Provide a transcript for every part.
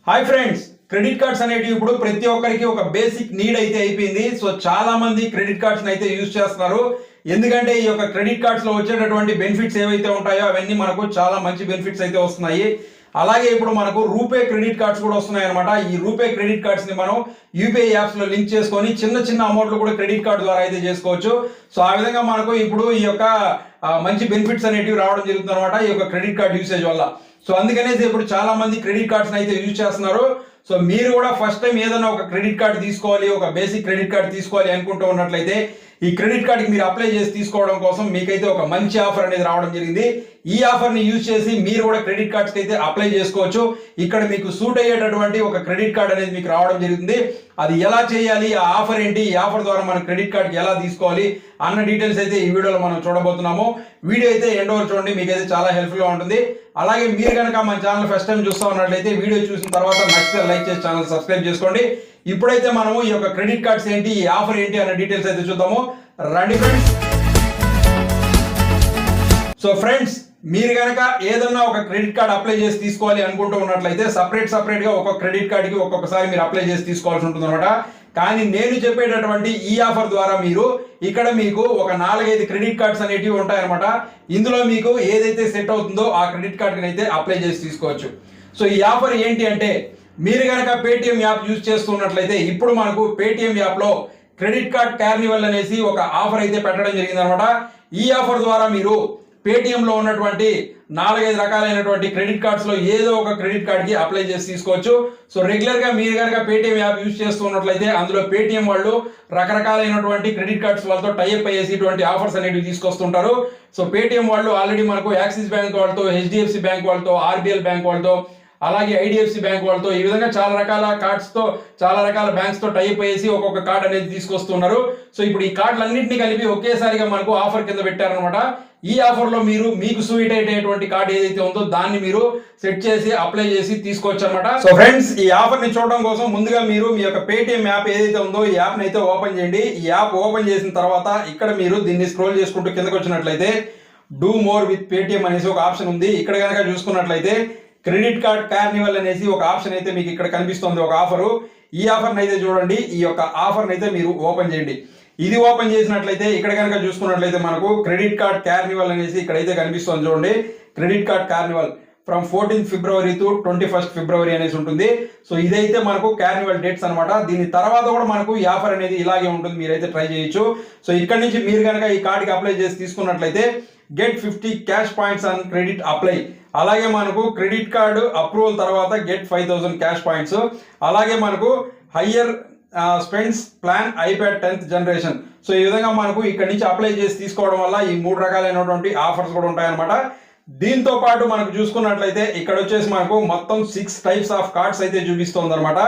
Hi friends, credit cards అనేవి ఇప్పుడు ప్రతి ఒక్కరికి ఒక బేసిక్ నీడ్ అయితే అయిపోయింది. సో చాలా మంది క్రెడిట్ కార్డ్స్ అయితే యూజ్ చేస్తున్నారు. ఎందుకంటే ఈ యొక్క క్రెడిట్ కార్డ్స్ లో వచ్చేటటువంటి బెనిఫిట్స్ ఏవైతే ఉంటాయో అవన్నీ మనకు చాలా మంచి బెనిఫిట్స్ అయితే వస్తున్నాయి. అలాగే ఇప్పుడు మనకు రూపే క్రెడిట్ కార్డ్స్ కూడా వస్తున్నాయి అనమాట. ఈ రూపే క్రెడిట్ కార్డ్స్ ని మనం యూపీఐ యాప్స్ లో లింక్ చేసుకొని చిన్న చిన్న అమౌంట్లు కూడా క్రెడిట్ కార్డు ద్వారా అయితే చేసుకోవచ్చు. సో ఆ విధంగా మనకు ఇప్పుడు ఈ యొక్క మంచి బెనిఫిట్స్ అనేటివి రావడం జరుగుతుంది అనమాట ఈ యొక్క క్రెడిట్ కార్డ్ యూసేజ్ వల్ల. సో అందుకనేసి ఇప్పుడు చాలా మంది క్రెడిట్ కార్డ్స్ అయితే యూజ్ చేస్తున్నారు. సో మీరు కూడా ఫస్ట్ టైం ఏదైనా ఒక క్రెడిట్ కార్డు తీసుకోవాలి, ఒక బేసిక్ క్రెడిట్ కార్డు తీసుకోవాలి అనుకుంటూ ఉన్నట్లయితే ఈ క్రెడిట్ కార్డుకి మీరు అప్లై చేసి తీసుకోవడం కోసం మీకైతే ఒక మంచి ఆఫర్ అనేది రావడం జరిగింది. ఈ ఆఫర్ ని యూజ్ చేసి మీరు కూడా క్రెడిట్ కార్డ్స్ అయితే అప్లై చేసుకోవచ్చు. ఇక్కడ మీకు సూట్ అయ్యేటటువంటి ఒక క్రెడిట్ కార్డ్ అనేది మీకు రావడం జరుగుతుంది. అది ఎలా చేయాలి, ఆ ఆఫర్ ఏంటి, ఈ ఆఫర్ ద్వారా మనం క్రెడిట్ కార్డ్ ఎలా తీసుకోవాలి అన్న డీటెయిల్స్ అయితే ఈ వీడియోలో మనం చూడబోతున్నాము. వీడియో అయితే ఎండ్ వరకు చూడండి, మీకైతే చాలా హెల్ప్ఫుల్ గా ఉంటుంది. అలాగే మీరు కనుక మన ఛానల్ ఫస్ట్ టైం చూస్తూ ఉన్నట్లయితే వీడియో చూసిన తర్వాత నచ్చితే లైక్ చేసి ఛానల్ సబ్స్క్రైబ్ చేసుకోండి. ఇప్పుడైతే మనము ఈ యొక్క క్రెడిట్ కార్డ్స్ ఏంటి, ఈ ఆఫర్ ఏంటి అన్న డీటెయిల్స్ అయితే చూద్దాము. రండి ఫ్రెండ్స్. సో ఫ్రెండ్స్, మీరు కనుక ఏదన్నా ఒక క్రెడిట్ కార్డ్ అప్లై చేసి తీసుకోవాలి అనుకుంటూ ఉన్నట్లయితే సపరేట్ గా ఒక్కొక్క క్రెడిట్ కార్డ్ కి ఒక్కొక్కసారి మీరు అప్లై చేసి తీసుకోవాల్సి ఉంటుంది అనమాట. కానీ నేను చెప్పేటటువంటి ఈ ఆఫర్ ద్వారా మీరు ఇక్కడ మీకు ఒక 4-5 క్రెడిట్ కార్డ్స్ అనేటివి ఉంటాయన్నమాట. ఇందులో మీకు ఏదైతే సెట్ అవుతుందో ఆ క్రెడిట్ కార్డ్ అయితే అప్లై చేసి తీసుకోవచ్చు. సో ఈ ఆఫర్ ఏంటి అంటే, మీరు కనుక పేటిఎం యాప్ యూజ్ చేస్తున్నట్లయితే ఇప్పుడు మనకు పేటిఎం యాప్ లో క్రెడిట్ కార్డ్ కార్నివల్ అనేసి ఒక ఆఫర్ అయితే పెట్టడం జరిగింది అనమాట. ఈ ఆఫర్ ద్వారా మీరు పేటిఎం లో ఉన్నటువంటి 4-5 రకాలైనటువంటి క్రెడిట్ కార్డ్స్ లో ఏదో ఒక క్రెడిట్ కార్డ్ కి అప్లై చేసి తీసుకోవచ్చు. సో రెగ్యులర్ గా మీరు కనుక పేటిఎం యాప్ యూజ్ చేస్తున్నట్లయితే అందులో పేటిఎం వాళ్ళు రకరకాలైనటువంటి క్రెడిట్ కార్డ్స్ వాళ్ళతో టైఅప్ అయ్యేసి ఇటువంటి ఆఫర్స్ అనేవి తీసుకొస్తుంటారు. సో పేటిఎం వాళ్ళు ఆల్రెడీ మనకు యాక్సిస్ బ్యాంక్ వాళ్ళతో, హెచ్డిఎఫ్సి బ్యాంక్ వాళ్ళతో, ఆర్బిఎల్ బ్యాంక్ వాళ్ళతో, అలాగే ఐడిఎఫ్సి బ్యాంక్ వాళ్ళతో ఈ విధంగా చాలా రకాల కార్డ్స్ తో, చాలా రకాల బ్యాంక్స్ తో టైప్ అయ్యేసి ఒక్కొక్క కార్డ్ అనేది తీసుకొస్తున్నారు. సో ఇప్పుడు ఈ కార్డులన్నింటినీ కలిపి ఒకేసారిగా మనకు ఆఫర్ కింద పెట్టారనమాట. ఈ ఆఫర్ లో మీరు మీకు సూట్ అయ్యేటువంటి కార్డ్ ఏదైతే ఉందో దాన్ని మీరు సెట్ చేసి అప్లై చేసి తీసుకోవచ్చు అనమాట. సో ఫ్రెండ్స్, ఈ ఆఫర్ ని చూడడం కోసం ముందుగా మీరు మీ యొక్క పేటిఎం యాప్ ఏదైతే ఉందో ఈ యాప్ ని అయితే ఓపెన్ చేయండి. ఈ యాప్ ఓపెన్ చేసిన తర్వాత ఇక్కడ మీరు దీన్ని స్క్రోల్ చేసుకుంటూ కిందకి వచ్చినట్లయితే డూ మోర్ విత్ పేటిఎం అనేసి ఒక ఆప్షన్ ఉంది. ఇక్కడ కనుక చూసుకున్నట్లయితే క్రెడిట్ కార్డ్ కార్నివల్ అనేసి ఒక ఆప్షన్ అయితే మీకు ఇక్కడ కనిపిస్తుంది, ఒక ఆఫరు. ఈ ఆఫర్ అయితే చూడండి, ఈ యొక్క ఆఫర్ అయితే మీరు ఓపెన్ చేయండి. ఇది ఓపెన్ చేసినట్లయితే ఇక్కడ కనుక చూసుకున్నట్లయితే మనకు క్రెడిట్ కార్డ్ కార్నివల్ అనేసి ఇక్కడైతే కనిపిస్తుంది చూడండి. Credit card Carnival from 14th February to 21st February అనేసి ఉంటుంది. సో ఇదైతే మనకు కార్నివల్ డేట్స్ అనమాట. దీని తర్వాత కూడా మనకు ఈ ఆఫర్ అనేది ఇలాగే ఉంటుంది, మీరైతే ట్రై చేయొచ్చు. సో ఇక్కడ నుంచి మీరు కనుక ఈ కార్డ్కి అప్లై చేసి తీసుకున్నట్లయితే get 50 cash points on credit apply. అలాగే మనకు క్రెడిట్ కార్డు అప్రూవల్ తర్వాత గెట్ 5000 క్యాష్ పాయింట్స్. అలాగే మనకు higher spends plan iPad 10th generation. So ఈ విధంగా మనకు ఇక్కడ నుంచి అప్లై చేసి తీసుకోవడం వల్ల ఈ 3 రకాలైనటువంటి ఆఫర్స్ కూడా ఉంటాయన్నమాట. దీంతో పాటు మనకు చూసుకున్నట్లయితే ఇక్కడ వచ్చేసి మనకు మొత్తం 6 టైప్స్ ఆఫ్ కార్డ్స్ అయితే చూపిస్తుంది అనమాట.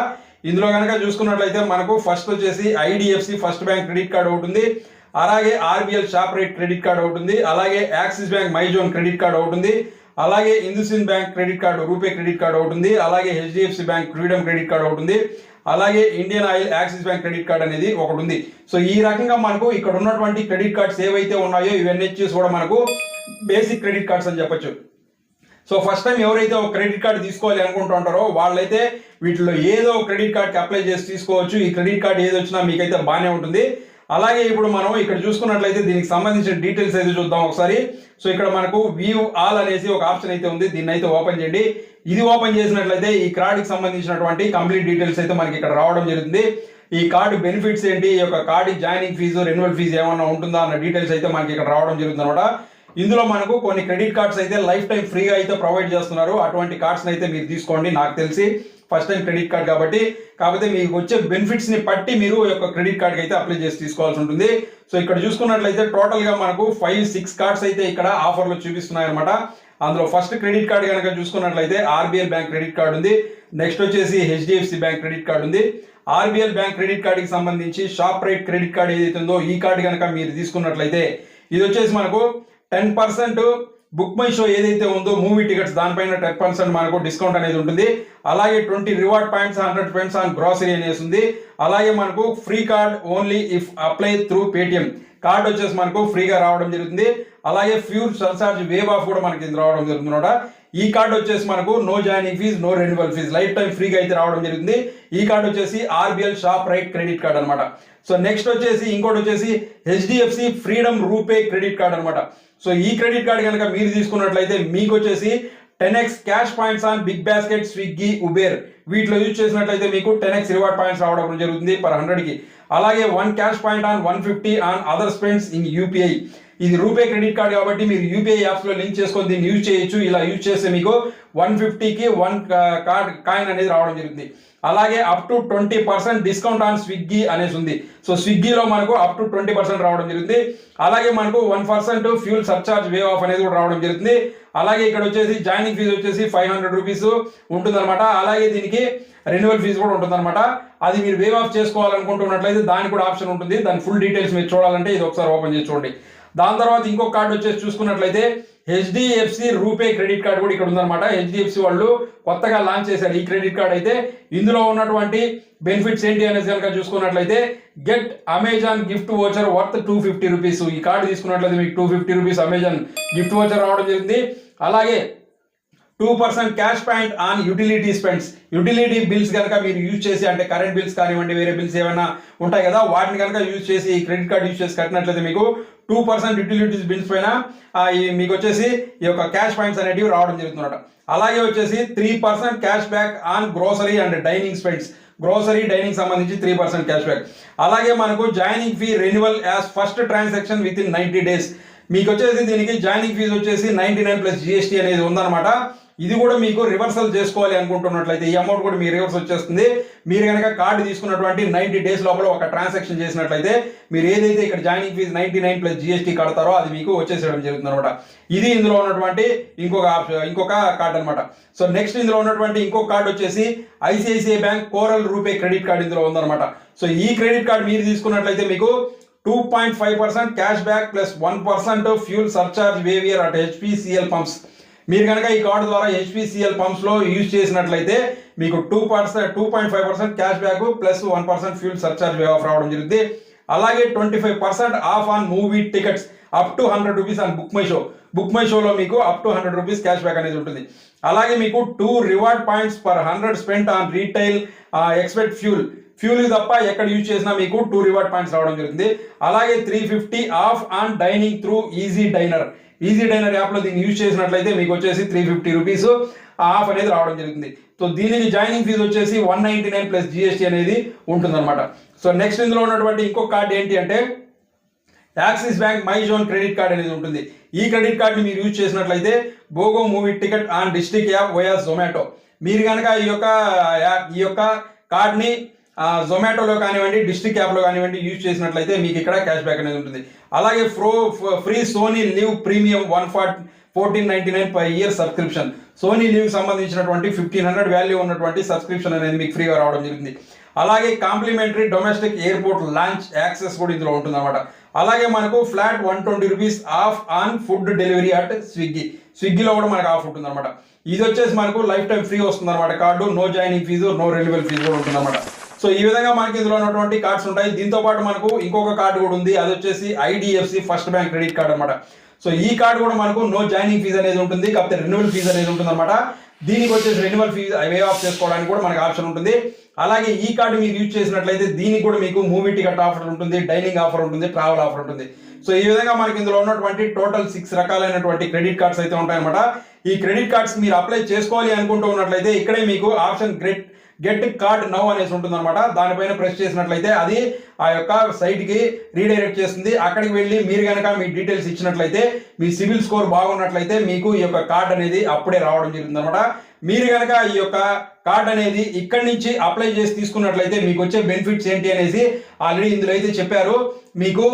ఇందులో కనుక చూసుకున్నట్లయితే మనకు ఫస్ట్ వచ్చేసి IDFC first bank credit card ఒకటి ఉంది. అలాగే RBL ShopRite credit card ఒకటి ఉంది. అలాగే Axis bank MyZone credit card ఒకటి ఉంది. అలాగే IndusInd bank credit card RuPay credit card ఒకటి ఉంది. అలాగే HDFC bank freedom credit card ఒకటి ఉంది. అలాగే Indian Oil Axis bank credit card అనేది ఒకటి ఉంది. సో ఈ రకంగా మనకు ఇక్కడ ఉన్నటువంటి క్రెడిట్ కార్డ్స్ ఏవైతే ఉన్నాయో ఇవన్నీ వచ్చేసి కూడా మనకు బేసిక్ క్రెడిట్ కార్డ్స్ అని చెప్పొచ్చు. సో ఫస్ట్ టైం ఎవరైతే ఒక క్రెడిట్ కార్డు తీసుకోవాలి అనుకుంటూ ఉంటారో వాళ్ళైతే వీటిలో ఏదో క్రెడిట్ కార్డ్కి అప్లై చేసి తీసుకోవచ్చు. ఈ క్రెడిట్ కార్డ్ ఏది వచ్చినా మీకైతే బాగానే ఉంటుంది. అలాగే ఇప్పుడు మనం ఇక్కడ చూసుకున్నట్లయితే దీనికి సంబంధించిన డీటెయిల్స్ అయితే చూద్దాం ఒకసారి. సో ఇక్కడ మనకు వ్యూ ఆల్ అనేసి ఒక ఆప్షన్ అయితే ఉంది, దీన్ని అయితే ఓపెన్ చేయండి. ఇది ఓపెన్ చేసినట్లయితే ఈ కార్డుకి సంబంధించినటువంటి కంప్లీట్ డీటెయిల్స్ అయితే మనకి ఇక్కడ రావడం జరుగుతుంది. ఈ కార్డు బెనిఫిట్స్ ఏంటి, ఈ యొక్క card joining fee, renewal fee ఏమన్నా ఉంటుందా అన్న డీటెయిల్స్ అయితే మనకి ఇక్కడ రావడం జరుగుతుంది అనమాట. ఇందులో మనకు కొన్ని క్రెడిట్ కార్డ్స్ అయితే లైఫ్ టైం ఫ్రీగా అయితే ప్రొవైడ్ చేస్తున్నారు. అటువంటి కార్డ్స్ అయితే మీరు తీసుకోండి. నాకు తెలిసి ఫస్ట్ టైం క్రెడిట్ కార్డ్ కాబట్టి, కాకపోతే మీకు వచ్చే బెనిఫిట్స్ ని బట్టి మీరు యొక్క క్రెడిట్ కార్డ్ అయితే అప్లై చేసి తీసుకోవాల్సి ఉంటుంది. సో ఇక్కడ చూసుకున్నట్లయితే టోటల్ గా మనకు 5-6 కార్డ్స్ అయితే ఇక్కడ ఆఫర్ లో చూపిస్తున్నాయి అనమాట. అందులో ఫస్ట్ క్రెడిట్ కార్డ్ కనుక చూసుకున్నట్లయితే ఆర్బిఎల్ బ్యాంక్ క్రెడిట్ కార్డ్ ఉంది. నెక్స్ట్ వచ్చేసి హెచ్డిఎఫ్సి బ్యాంక్ క్రెడిట్ కార్డ్ ఉంది. ఆర్బిఎల్ బ్యాంక్ క్రెడిట్ కార్డ్ కి సంబంధించి షాప్ రైట్ క్రెడిట్ కార్డ్ ఏదైతే ఉందో ఈ కార్డు కనుక మీరు తీసుకున్నట్లయితే ఇది వచ్చేసి మనకు 10% బుక్ మై షో ఏదైతే ఉందో మూవీ టికెట్స్ దానిపైన 10% మనకు డిస్కౌంట్ అనేది ఉంటుంది. అలాగే 20 reward points 100 friends on grocery అనేసి ఉంది. అలాగే మనకు free card only if apply through Paytm card వచ్చేసి మనకు ఫ్రీగా రావడం జరుగుతుంది. అలాగే ఫ్యూల్ సర్చార్జ్ వేవ్ ఆఫ్ కూడా మనకి రావడం జరుగుతుందన్నమాట. ఈ కార్డు వచ్చేసి మనకు no joining fee, no renewal fee, life time ఫ్రీగా అయితే రావడం జరుగుతుంది. ఈ కార్డు వచ్చేసి RBL Shoprite credit card అనమాట. సో నెక్స్ట్ వచ్చేసి ఇంకోటి వచ్చేసి HDFC Freedom RuPay credit card అనమాట. సో ఈ క్రెడిట్ కార్డ్ కనుక మీరు తీసుకున్నట్లయితే మీకు వచ్చేసి 10x cash points on BigBasket, Swiggy, Uber వీటిలో యూజ్ చేసినట్లయితే మీకు 10x రివార్డ్ పాయింట్స్ రావడం జరుగుతుంది పర్ 100కి. అలాగే 1 cash point on 150 on other spends in UPI. ఇది రూపే క్రెడిట్ కార్డ్ కాబట్టి మీరు యూపీఐ యాప్స్ లో లింక్ చేసుకొని దీన్ని యూజ్ చేయొచ్చు. ఇలా యూజ్ చేస్తే మీకు 150కి 1 కార్డ్ కాయిన్ అనేది రావడం జరుగుతుంది. అలాగే up to 20% discount on Swiggy అనేసి ఉంది. సో స్విగ్గీలో మనకు అప్ టు 20% రావడం జరుగుతుంది. అలాగే మనకు 1% ఫ్యూల్ సర్చార్జ్ వేవ్ ఆఫ్ అనేది కూడా రావడం జరుగుతుంది. అలాగే ఇక్కడ వచ్చేసి జాయినింగ్ ఫీజు వచ్చేసి 500 రూపీస్ ఉంటుందన్నమాట. అలాగే దీనికి రెన్యువల్ ఫీజు కూడా ఉంటుందన్నమాట. అది మీరు వేవ్ ఆఫ్ చేసుకోవాలనుకుంటున్నట్లయితే దానికి కూడా ఆప్షన్ ఉంటుంది. దాని ఫుల్ డీటెయిల్స్ మీరు చూడాలంటే ఇది ఒకసారి ఓపెన్ చేసి చూడండి. దాని తర్వాత ఇంకొక కార్డు వచ్చేసి చూసుకున్నట్లయితే హెచ్డిఎఫ్సి రూపే క్రెడిట్ కార్డు కూడా ఇక్కడ ఉందన్నమాట. హెచ్డిఎఫ్సి వాళ్ళు కొత్తగా లాంచ్ చేశారు ఈ క్రెడిట్ కార్డ్ అయితే. ఇందులో ఉన్నటువంటి బెనిఫిట్స్ ఏంటి అనేది కనుక చూసుకున్నట్లయితే get Amazon gift voucher worth 250 rupees. ఈ కార్డు తీసుకున్నట్లయితే మీకు 250 రూపీస్ అమెజాన్ గిఫ్ట్ వోచర్ రావడం జరిగింది. అలాగే 2% cash point on utility spends. Utility bills కనుక మీరు యూజ్ చేసి, అంటే కరెంట్ బిల్స్ కానివ్వండి, వేరే బిల్స్ ఏమైనా ఉంటాయి కదా, వాటిని కనుక యూజ్ చేసి ఈ క్రెడిట్ కార్డ్ యూజ్ చేసి కట్టినట్లయితే మీకు 2% యూటిలిటీస్ బిల్స్ పైన మీకు వచ్చేసి ఈ యొక్క క్యాష్ పాయింట్స్ అనేటివి రావడం జరుగుతుందన్నమాట. అలాగే వచ్చేసి 3% cash back on grocery and dining spends. Grocery dining సంబంధించి 3% క్యాష్ బ్యాక్. అలాగే మనకు joining fee renewal as first transaction with in 90 days. మీకు వచ్చేసి దీనికి జాయినింగ్ ఫీజు వచ్చేసి 99 ప్లస్ జిఎస్టీ అనేది ఉందన్నమాట. ఇది కూడా మీకు రివర్సల్ చేసుకోవాలి అనుకుంటున్నట్లయితే ఈ అమౌంట్ కూడా మీ రివర్స్ వచ్చేస్తుంది. మీరు కనుక కార్డు తీసుకున్నటువంటి 90 days లోపల ఒక ట్రాన్సాక్షన్ చేసినట్లయితే మీరు ఏదైతే ఇక్కడ జాయినింగ్ ఫీజు 99 ప్లస్ జిఎస్టీ కడతారో అది మీకు వచ్చేసేయడం జరుగుతుంది అనమాట. ఇది ఇందులో ఉన్నటువంటి ఇంకొక కార్డు అనమాట. సో నెక్స్ట్ ఇందులో ఉన్నటువంటి ఇంకొక కార్డు వచ్చేసి ICICI bank coral RuPay credit card ఇందులో ఉందన్నమాట. సో ఈ క్రెడిట్ కార్డు మీరు తీసుకున్నట్లయితే మీకు 2.5% cash back plus 1% fuel surcharge waiver at HPCL pumps. మీరు కనుక ఈ కార్డు ద్వారా హెచ్పిసిఎల్ పంప్స్ లో యూజ్ చేసినట్లయితే మీకు 2.5% cash back plus 1% fuel surcharge way of రావడం జరుగుతుంది. అలాగే 25% of on movie tickets up to 100 rupees on book my show. Book my షోలో మీకు up to 100 rupees cash back అనేది ఉంటుంది. అలాగే మీకు 2 reward points per 100 spent on retail expect fuel తప్ప ఎక్కడ యూజ్ చేసినా మీకు 2 రివార్డ్ పాయింట్స్ రావడం జరుగుతుంది. అలాగే 350 of on dining through easy diner. Easy diner యాప్లో దీన్ని యూజ్ చేసినట్లయితే మీకు వచ్చేసి 350 రూపీస్ ఆఫ్ అనేది రావడం జరుగుతుంది. సో దీనికి జాయినింగ్ ఫీజు వచ్చేసి 199 ప్లస్ జిఎస్టీ అనేది ఉంటుందన్నమాట. సో నెక్స్ట్ ఇందులో ఉన్నటువంటి ఇంకొక కార్డు ఏంటి అంటే Axis bank my zone credit card అనేది ఉంటుంది. ఈ క్రెడిట్ కార్డ్ని మీరు యూజ్ చేసినట్లయితే BOGO movie ticket on District app via Zomato. మీరు కనుక ఈ యొక్క కార్డ్ని జొమాటోలో కానివ్వండి, డిస్ట్రిక్ట్ యాప్లో కానివ్వండి యూజ్ చేసినట్లయితే మీకు ఇక్కడ క్యాష్ బ్యాక్ అనేది ఉంటుంది. అలాగే free Sony Liv premium 1499 per year subscription. Sony Liv సంబంధించినటువంటి 1500 వాల్యూ ఉన్నటువంటి సబ్స్క్రిప్షన్ అనేది మీకు ఫ్రీగా రావడం జరుగుతుంది. అలాగే complimentary domestic airport lounge access కూడా ఇందులో ఉంటుంది అనమాట. అలాగే మనకు flat 120 rupees off on food delivery at స్విగ్గీలో కూడా మనకు ఆఫ్ ఉంటుంది అనమాట. ఇది వచ్చేసి మనకు లైఫ్ టైం ఫ్రీ వస్తుంది అనమాట card. No joining fee, no renewal fee కూడా ఉంటుంది అనమాట. సో ఈ విధంగా మనకి ఇందులో ఉన్నటువంటి కార్డ్స్ ఉంటాయి. దీంతో పాటు మనకు ఇంకొక కార్డు కూడా ఉంది, అది వచ్చేసి IDFC first bank credit card అనమాట. సో ఈ కార్డు కూడా మనకు నో జాయినింగ్ ఫీజు అనేది ఉంటుంది, కాకపోతే రెన్యువల్ ఫీజు అనేది ఉంటుంది అనమాట. దీనికి వచ్చేసి రెన్యువల్ ఫీజు వే ఆఫ్ చేసుకోవడానికి కూడా మనకు ఆప్షన్ ఉంటుంది. అలాగే ఈ కార్డు మీరు యూజ్ చేసినట్లయితే దీనికి కూడా మీకు మూవీ టికెట్ ఆఫర్ ఉంటుంది, డైనింగ్ ఆఫర్ ఉంటుంది, ట్రావెల్ ఆఫర్ ఉంటుంది. సో ఈ విధంగా మనకి ఇందులో ఉన్నటువంటి టోటల్ 6 రకాలైనటువంటి క్రెడిట్ కార్డ్స్ అయితే ఉంటాయన్నమాట. ఈ క్రెడిట్ కార్డ్స్ మీరు అప్లై చేసుకోవాలి అనుకుంటూ ఉన్నట్లయితే ఇక్కడే మీకు ఆప్షన్ గెట్ కార్డ్ నౌ అనేసి ఉంటుంది అనమాట. దానిపైన ప్రెస్ చేసినట్లయితే అది ఆ యొక్క సైట్కి రీడైరెక్ట్ చేస్తుంది. అక్కడికి వెళ్ళి మీరు కనుక మీ డీటెయిల్స్ ఇచ్చినట్లయితే మీ సివిల్ స్కోర్ బాగున్నట్లయితే మీకు ఈ యొక్క కార్డ్ అనేది అప్పుడే రావడం జరుగుతుంది అనమాట. మీరు కనుక ఈ యొక్క కార్డ్ అనేది ఇక్కడి నుంచి అప్లై చేసి తీసుకున్నట్లయితే మీకు వచ్చే బెనిఫిట్స్ ఏంటి అనేసి ఆల్రెడీ ఇందులో అయితే చెప్పారు. మీకు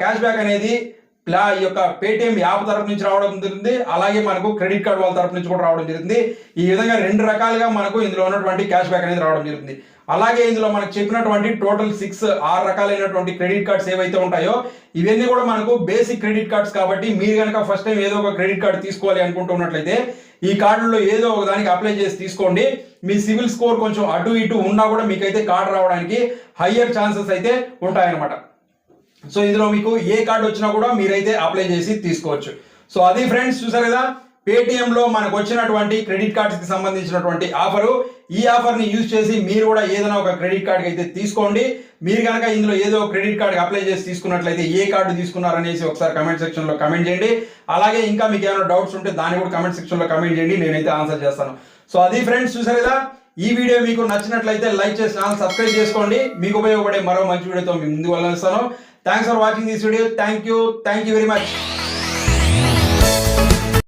క్యాష్ బ్యాక్ అనేది ఈ యొక్క పేటిఎం యాప్ తరపు నుంచి రావడం జరుగుతుంది. అలాగే మనకు క్రెడిట్ కార్డ్ వాళ్ళ తరపు నుంచి కూడా రావడం జరుగుతుంది. ఈ విధంగా 2 రకాలుగా మనకు ఇందులో ఉన్నటువంటి క్యాష్ బ్యాక్ అనేది రావడం జరుగుతుంది. అలాగే ఇందులో మనకు చెప్పినటువంటి టోటల్ 6 రకాలైనటువంటి క్రెడిట్ కార్డ్స్ ఏవైతే ఉంటాయో ఇవన్నీ కూడా మనకు బేసిక్ క్రెడిట్ కార్డ్స్ కాబట్టి మీరు కనుక ఫస్ట్ టైం ఏదో ఒక క్రెడిట్ కార్డ్ తీసుకోవాలి అనుకుంటున్నట్లయితే ఈ కార్డులో ఏదో ఒక దానికి అప్లై చేసి తీసుకోండి. మీ సివిల్ స్కోర్ కొంచెం అటు ఇటు ఉన్నా కూడా మీకైతే కార్డు రావడానికి హయ్యర్ ఛాన్సెస్ అయితే ఉంటాయన్నమాట. సో ఇందులో మీకు ఏ కార్డు వచ్చినా కూడా మీరైతే అప్లై చేసి తీసుకోవచ్చు. సో అది ఫ్రెండ్స్, చూసారు కదా పేటిఎంలో మనకు వచ్చినటువంటి క్రెడిట్ కార్డ్స్కి సంబంధించినటువంటి ఆఫరు. ఈ ఆఫర్ని యూజ్ చేసి మీరు కూడా ఏదైనా ఒక క్రెడిట్ కార్డ్కి అయితే తీసుకోండి. మీరు కనుక ఇందులో ఏదో క్రెడిట్ కార్డ్కి అప్లై చేసి తీసుకున్నట్లయితే ఏ కార్డు తీసుకున్నారనేసి ఒకసారి కమెంట్ సెక్షన్లో కమెంట్ చేయండి. అలాగే ఇంకా మీకు ఏమైనా డౌట్స్ ఉంటే దాన్ని కూడా కమెంట్ సెక్షన్లో కమెంట్ చేయండి, నేనైతే ఆన్సర్ చేస్తాను. సో అది ఫ్రెండ్స్, చూసారు కదా ఈ వీడియో మీకు నచ్చినట్లయితే లైక్ చేసి ఛానల్ సబ్స్క్రైబ్ చేసుకోండి. మీకు ఉపయోగపడే మరో మంచి వీడియోతో మీ ముందుకు వెళ్ళిస్తాను. Thanks for watching this video. Thank you very much.